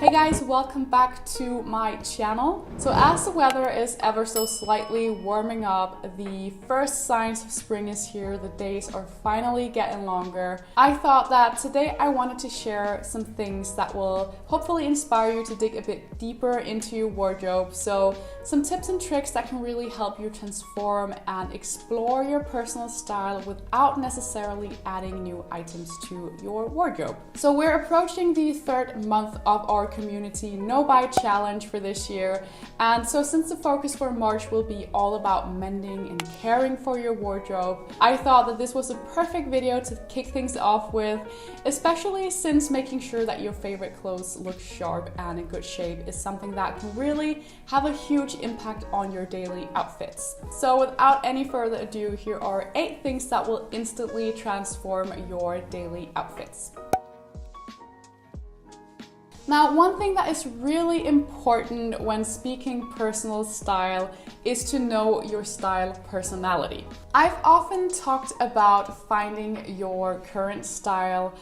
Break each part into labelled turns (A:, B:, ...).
A: Hey guys, welcome back to my channel. So as the weather is ever so slightly warming up, the first signs of spring is here, the days are finally getting longer. I thought that today I wanted to share some things that will hopefully inspire you to dig a bit deeper into your wardrobe. So some tips and tricks that can really help you transform and explore your personal style without necessarily adding new items to your wardrobe. So we're approaching the third month of our community no buy challenge for this year, and so since the focus for March will be all about mending and caring for your wardrobe, I thought that this was a perfect video to kick things off with, especially since making sure that your favorite clothes look sharp and in good shape is something that can really have a huge impact on your daily outfits. So without any further ado, here are 8 things that will instantly transform your daily outfits. Now, one thing that is really important when speaking personal style is to know your style personality. I've often talked about finding your current style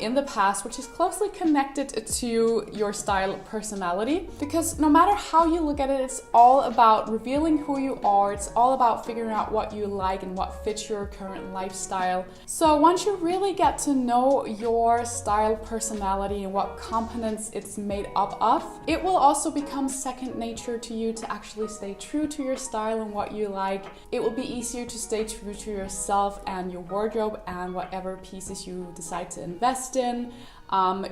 A: in the past, which is closely connected to your style personality, because no matter how you look at it, it's all about revealing who you are. It's all about figuring out what you like and what fits your current lifestyle. So once you really get to know your style personality and what components it's made up of, it will also become second nature to you to actually stay true to your style and what you like. It will be easier to stay true to yourself and your wardrobe and whatever pieces you decide to invest in.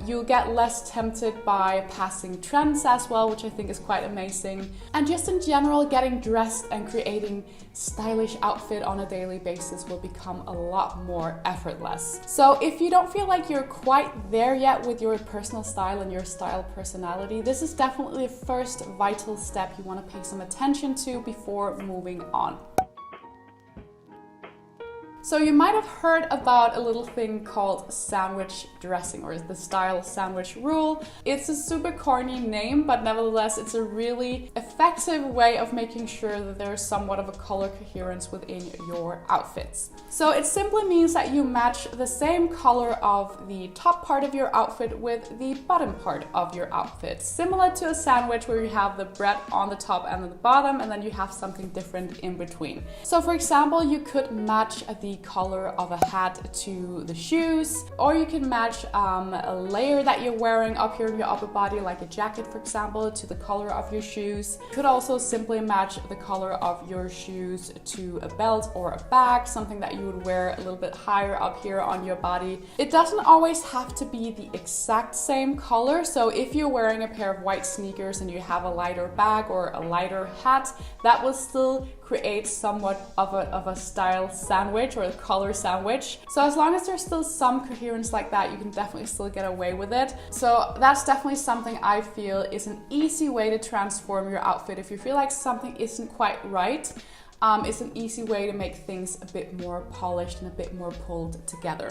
A: You'll get less tempted by passing trends as well, which I think is quite amazing. And just in general, getting dressed and creating stylish outfit on a daily basis will become a lot more effortless. So if you don't feel like you're quite there yet with your personal style and your style personality, this is definitely the first vital step you want to pay some attention to before moving on. So you might have heard about a little thing called sandwich dressing, or the style sandwich rule. It's a super corny name, but nevertheless it's a really effective way of making sure that there's somewhat of a color coherence within your outfits. So it simply means that you match the same color of the top part of your outfit with the bottom part of your outfit. Similar to a sandwich where you have the bread on the top and the bottom, and then you have something different in between. So for example, you could match the color of a hat to the shoes, or you can match a layer that you're wearing up here in your upper body, like a jacket for example, to the color of your shoes. You could also simply match the color of your shoes to a belt or a bag, something that you would wear a little bit higher up here on your body. It doesn't always have to be the exact same color, so if you're wearing a pair of white sneakers and you have a lighter bag or a lighter hat, that will still create somewhat of a style sandwich or a color sandwich. So as long as there's still some coherence like that, you can definitely still get away with it. So that's definitely something I feel is an easy way to transform your outfit. If you feel like something isn't quite right, it's an easy way to make things a bit more polished and a bit more pulled together.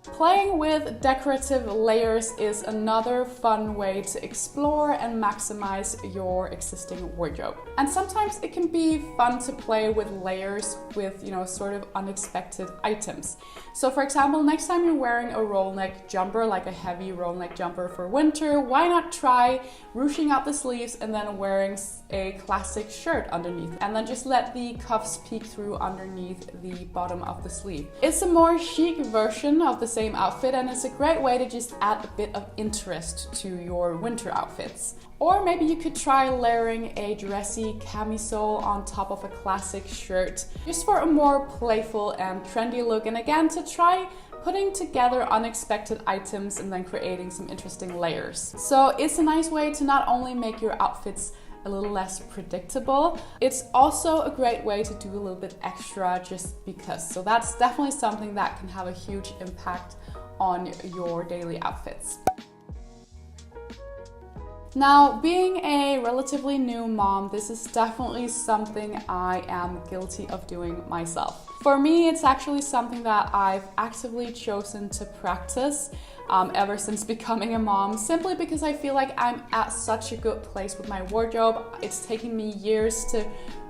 A: Playing with decorative layers is another fun way to explore and maximize your existing wardrobe. And sometimes it can be fun to play with layers with, sort of unexpected items. So for example, next time you're wearing a roll neck jumper, like a heavy roll neck jumper for winter, why not try ruching out the sleeves and then wearing a classic shirt underneath, and then just let the cuffs peek through underneath the bottom of the sleeve. It's a more chic version of the same outfit, and it's a great way to just add a bit of interest to your winter outfits. Or maybe you could try layering a dressy camisole on top of a classic shirt, just for a more playful and trendy look, and again to try putting together unexpected items and then creating some interesting layers. So it's a nice way to not only make your outfits a little less predictable, it's also a great way to do a little bit extra just because. So that's definitely something that can have a huge impact on your daily outfits. Now, being a relatively new mom, this is definitely something I am guilty of doing myself. For me, it's actually something that I've actively chosen to practice ever since becoming a mom, simply because I feel like I'm at such a good place with my wardrobe. It's taken me years to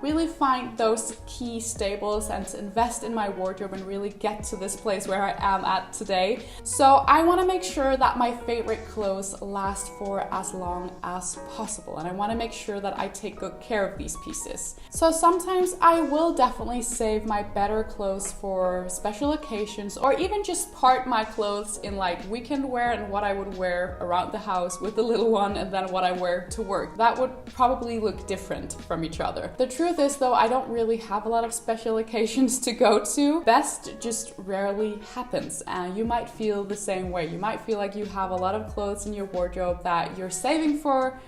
A: really find those key staples and to invest in my wardrobe and really get to this place where I am at today. So I want to make sure that my favorite clothes last for as long as possible, and I want to make sure that I take good care of these pieces. So sometimes I will definitely save my better clothes for special occasions, or even just part my clothes in like weekend wear and what I would wear around the house with the little one, and then what I wear to work. That would probably look different from each other. The truth is though, I don't really have a lot of special occasions to go to. Best just rarely happens, and you might feel the same way. You might feel like you have a lot of clothes in your wardrobe that you're saving for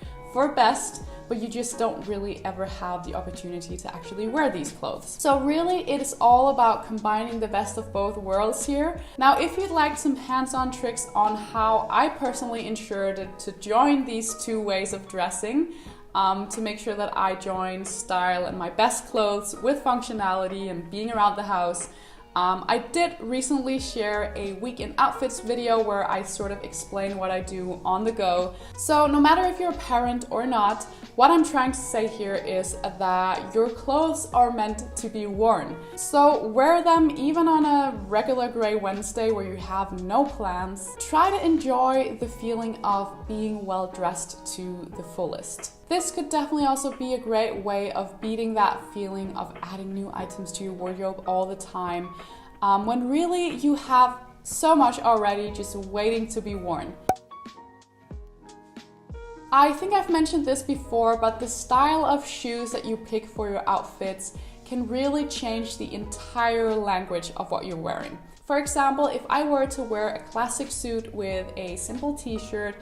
A: best, but you just don't really ever have the opportunity to actually wear these clothes. So really it is all about combining the best of both worlds here. Now, if you'd like some hands-on tricks on how I personally ensured to join these two ways of dressing, to make sure that I join style and my best clothes with functionality and being around the house, I did recently share a week in outfits video where I sort of explain what I do on the go. So no matter if you're a parent or not, what I'm trying to say here is that your clothes are meant to be worn. So wear them even on a regular gray Wednesday where you have no plans. Try to enjoy the feeling of being well dressed to the fullest. This could definitely also be a great way of beating that feeling of adding new items to your wardrobe all the time, when really you have so much already just waiting to be worn. I think I've mentioned this before, but the style of shoes that you pick for your outfits can really change the entire language of what you're wearing. For example, if I were to wear a classic suit with a simple t-shirt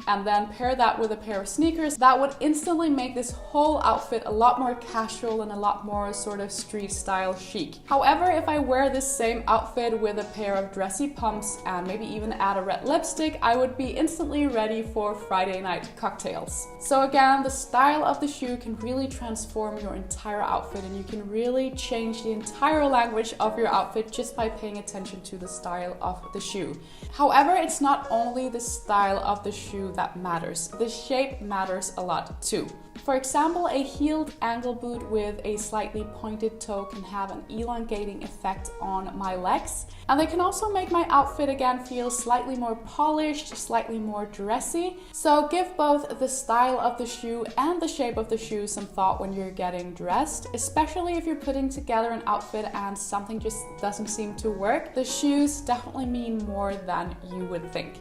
A: and then pair that with a pair of sneakers, that would instantly make this whole outfit a lot more casual and a lot more sort of street style chic. However, if I wear this same outfit with a pair of dressy pumps and maybe even add a red lipstick, I would be instantly ready for Friday night cocktails. So again, the style of the shoe can really transform your entire outfit, and you can really change the entire language of your outfit just by paying attention to the style of the shoe. However, it's not only the style of the shoe that matters. The shape matters a lot too. For example, a heeled ankle boot with a slightly pointed toe can have an elongating effect on my legs, and they can also make my outfit again feel slightly more polished, slightly more dressy. So give both the style of the shoe and the shape of the shoe some thought when you're getting dressed, especially if you're putting together an outfit and something just doesn't seem to work. The shoes definitely mean more than you would think.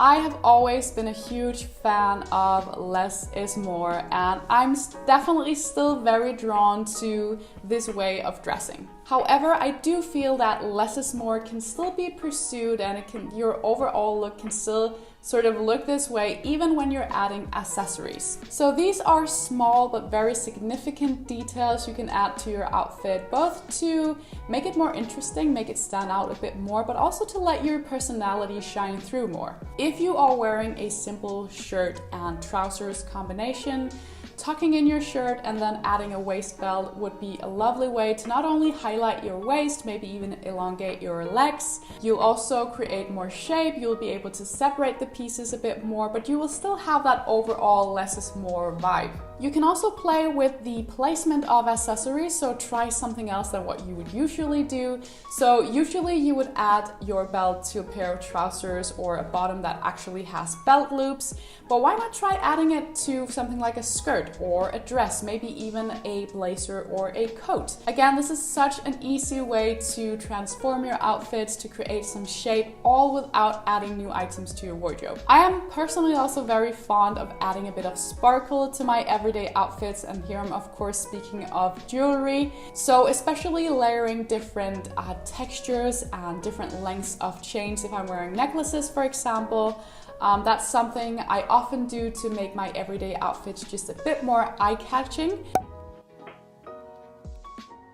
A: I have always been a huge fan of less is more, and I'm definitely still very drawn to this way of dressing. However, I do feel that less is more can still be pursued, and your overall look can still sort of look this way even when you're adding accessories. So these are small but very significant details you can add to your outfit, both to make it more interesting, make it stand out a bit more, but also to let your personality shine through more. If you are wearing a simple shirt and trousers combination, tucking in your shirt and then adding a waist belt would be a lovely way to not only highlight your waist, maybe even elongate your legs. You'll also create more shape, you'll be able to separate the pieces a bit more, but you will still have that overall less is more vibe. You can also play with the placement of accessories, so try something else than what you would usually do. So usually you would add your belt to a pair of trousers or a bottom that actually has belt loops, but why not try adding it to something like a skirt or a dress, maybe even a blazer or a coat. Again, this is such an easy way to transform your outfits, to create some shape, all without adding new items to your wardrobe. I am personally also very fond of adding a bit of sparkle to my everyday outfits, and here I'm of course speaking of jewelry. So especially layering different textures and different lengths of chains if I'm wearing necklaces, for example. That's something I often do to make my everyday outfits just a bit more eye-catching.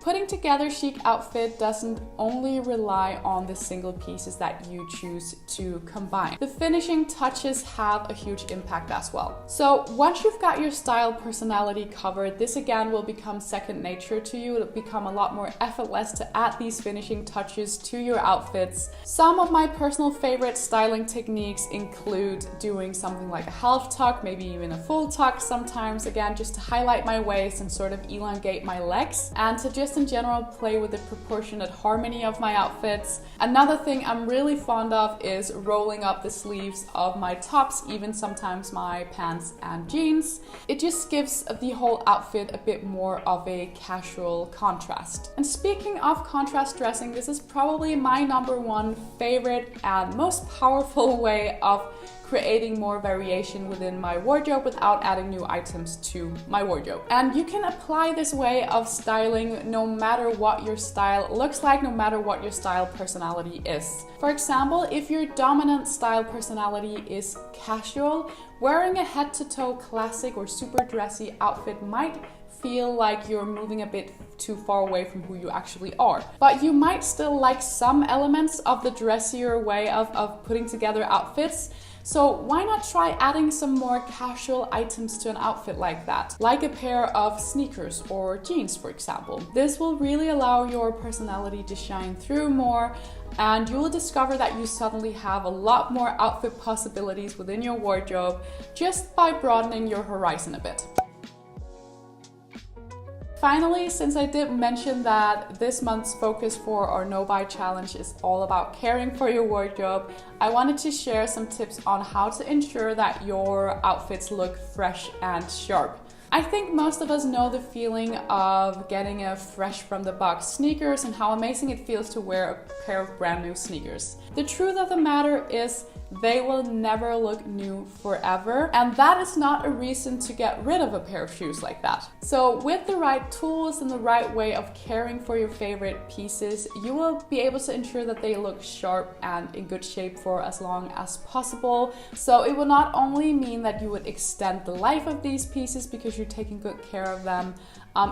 A: Putting together chic outfit doesn't only rely on the single pieces that you choose to combine. The finishing touches have a huge impact as well. So once you've got your style personality covered, this again will become second nature to you. It'll become a lot more effortless to add these finishing touches to your outfits. Some of my personal favorite styling techniques include doing something like a half tuck, maybe even a full tuck sometimes, again just to highlight my waist and sort of elongate my legs, and to just in general play with the proportionate harmony of my outfits. Another thing I'm really fond of is rolling up the sleeves of my tops, even sometimes my pants and jeans. It just gives the whole outfit a bit more of a casual contrast. And speaking of contrast dressing, this is probably my number one favorite and most powerful way of creating more variation within my wardrobe without adding new items to my wardrobe. And you can apply this way of styling no matter what your style looks like, no matter what your style personality is. For example, if your dominant style personality is casual, wearing a head-to-toe classic or super dressy outfit might feel like you're moving a bit too far away from who you actually are. But you might still like some elements of the dressier way of putting together outfits. So why not try adding some more casual items to an outfit like that? Like a pair of sneakers or jeans, for example. This will really allow your personality to shine through more, and you will discover that you suddenly have a lot more outfit possibilities within your wardrobe just by broadening your horizon a bit. Finally, since I did mention that this month's focus for our No Buy Challenge is all about caring for your wardrobe, I wanted to share some tips on how to ensure that your outfits look fresh and sharp. I think most of us know the feeling of getting a fresh from the box sneakers and how amazing it feels to wear a pair of brand new sneakers. The truth of the matter is they will never look new forever, and that is not a reason to get rid of a pair of shoes like that. So with the right tools and the right way of caring for your favorite pieces, you will be able to ensure that they look sharp and in good shape for as long as possible. So it will not only mean that you would extend the life of these pieces because you're taking good care of them,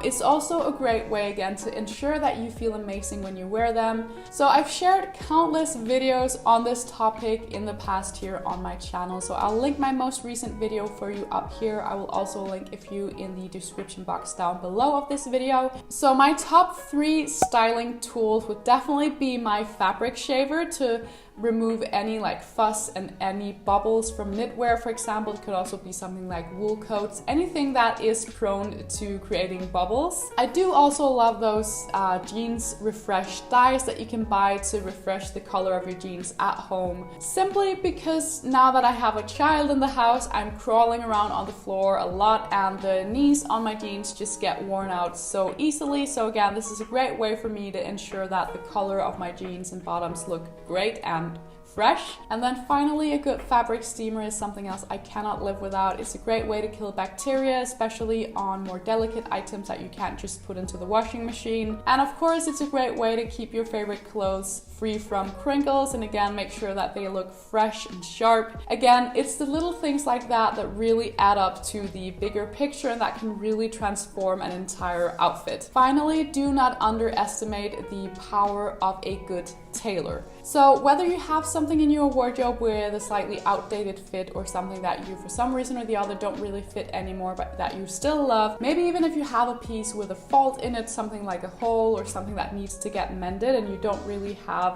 A: it's also a great way again to ensure that you feel amazing when you wear them. So I've shared countless videos on this topic in the past here on my channel, so I'll link my most recent video for you up here. I will also link a few in the description box down below of this video. So my top 3 styling tools would definitely be my fabric shaver to remove any like fuss and any bubbles from knitwear, for example. It could also be something like wool coats, anything that is prone to creating bubbles. I do also love those jeans refresh dyes that you can buy to refresh the color of your jeans at home, simply because now that I have a child in the house, I'm crawling around on the floor a lot and the knees on my jeans just get worn out so easily. So again, this is a great way for me to ensure that the color of my jeans and bottoms look great and fresh. And then finally, a good fabric steamer is something else I cannot live without. It's a great way to kill bacteria, especially on more delicate items that you can't just put into the washing machine. And of course, it's a great way to keep your favorite clothes free from crinkles, and again, make sure that they look fresh and sharp. Again, it's the little things like that that really add up to the bigger picture and that can really transform an entire outfit. Finally, do not underestimate the power of a good tailor. So whether you have something in your wardrobe with a slightly outdated fit or something that you for some reason or the other don't really fit anymore but that you still love, maybe even if you have a piece with a fault in it, something like a hole or something that needs to get mended and you don't really have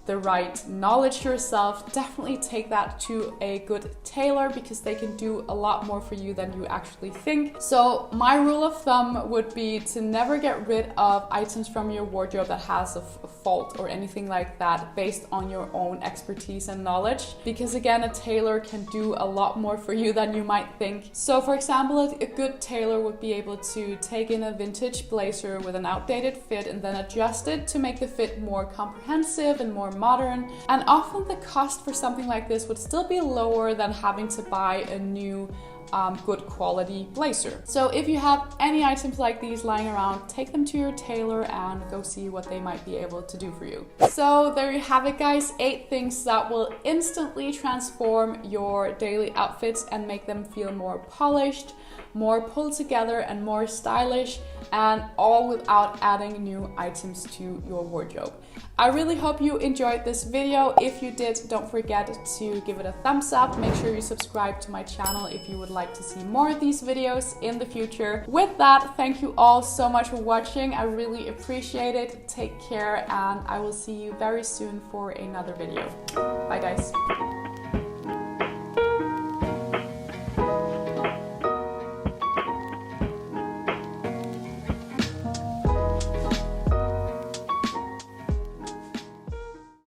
A: the right knowledge yourself, definitely take that to a good tailor because they can do a lot more for you than you actually think. So my rule of thumb would be to never get rid of items from your wardrobe that has a fault or anything like that based on your own expertise and knowledge, because again, a tailor can do a lot more for you than you might think. So for example, a good tailor would be able to take in a vintage blazer with an outdated fit and then adjust it to make the fit more comprehensive and more modern, and often the cost for something like this would still be lower than having to buy a new good quality blazer. So if you have any items like these lying around, take them to your tailor and go see what they might be able to do for you. So there you have it, guys, 8 things that will instantly transform your daily outfits and make them feel more polished, more pulled together and more stylish. and all without adding new items to your wardrobe. I really hope you enjoyed this video. If you did, don't forget to give it a thumbs up. Make sure you subscribe to my channel if you would like to see more of these videos in the future. With that, thank you all so much for watching. I really appreciate it. Take care, and I will see you very soon for another video. Bye guys.